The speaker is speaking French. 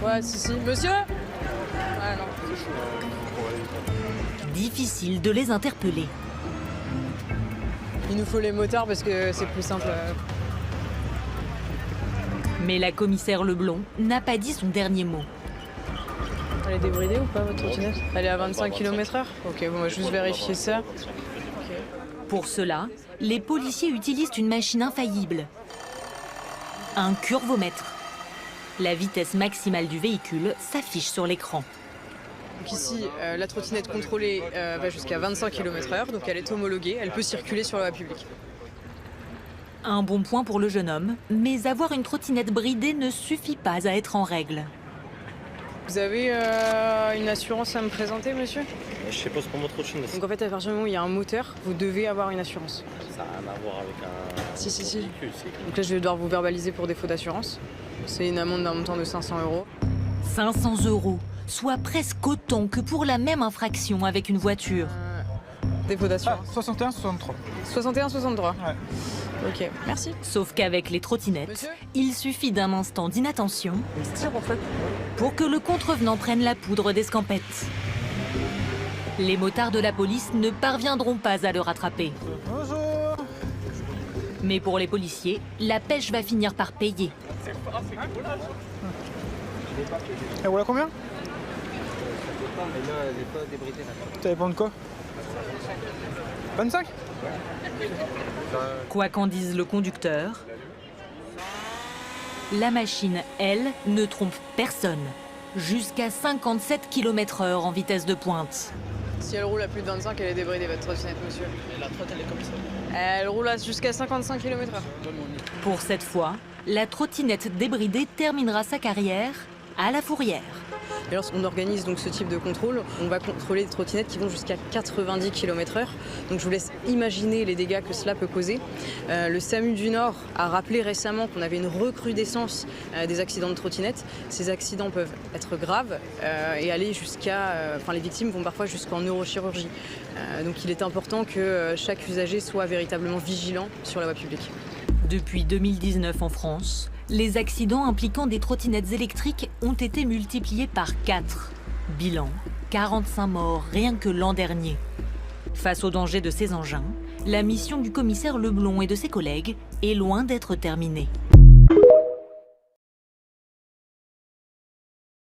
Ouais, si. Monsieur? Ouais, non. Difficile de les interpeller. Il nous faut les motards parce que c'est plus simple. Mais la commissaire Leblond n'a pas dit son dernier mot. Elle est débridée ou pas, votre trottinette? Elle est à 25 km/h? Ok, bon, on va juste vérifier ça. Pour cela, les policiers utilisent une machine infaillible. Un curvomètre. La vitesse maximale du véhicule s'affiche sur l'écran. Donc ici, la trottinette contrôlée va jusqu'à 25 km/h, donc elle est homologuée, elle peut circuler sur la voie publique. Un bon point pour le jeune homme, mais avoir une trottinette bridée ne suffit pas à être en règle. Vous avez une assurance à me présenter, monsieur? Je sais pas ce qu'on me trottinette. Donc en fait, à partir du moment où il y a un moteur, vous devez avoir une assurance. Ça n'a rien à voir avec un Si. véhicule. Donc là, je vais devoir vous verbaliser pour défaut d'assurance. C'est une amende d'un montant de 500 €. 500 €, soit presque autant que pour la même infraction avec une voiture. Défaut d'assurance. 61-63. 61-63. Ouais. Ok, merci. Sauf qu'avec les trottinettes, Monsieur il suffit d'un instant d'inattention Tire en fait. pour que le contrevenant prenne la poudre d'escampette. Les motards de la police ne parviendront pas à le rattraper. Bonjour. Mais pour les policiers, la pêche va finir par payer. Elle roule à combien? Mais là, elle n'est pas débridée. Ça dépend de quoi? 25? Quoi qu'en dise le conducteur, la machine, elle, ne trompe personne. Jusqu'à 57 km/h en vitesse de pointe. Si elle roule à plus de 25, elle est débridée, votre trottinette, monsieur. Et la trotte, elle est comme ça. Elle roule jusqu'à 55 km/h. Pour cette fois, la trottinette débridée terminera sa carrière à la fourrière. Et lorsqu'on organise donc ce type de contrôle, on va contrôler des trottinettes qui vont jusqu'à 90 km/h. Donc je vous laisse imaginer les dégâts que cela peut causer. Le SAMU du Nord a rappelé récemment qu'on avait une recrudescence des accidents de trottinettes. Ces accidents peuvent être graves et aller jusqu'à... les victimes vont parfois jusqu'en neurochirurgie. Donc il est important que chaque usager soit véritablement vigilant sur la voie publique. Depuis 2019 en France, les accidents impliquant des trottinettes électriques ont été multipliés par 4. Bilan, 45 morts rien que l'an dernier. Face au danger de ces engins, la mission du commissaire Leblond et de ses collègues est loin d'être terminée.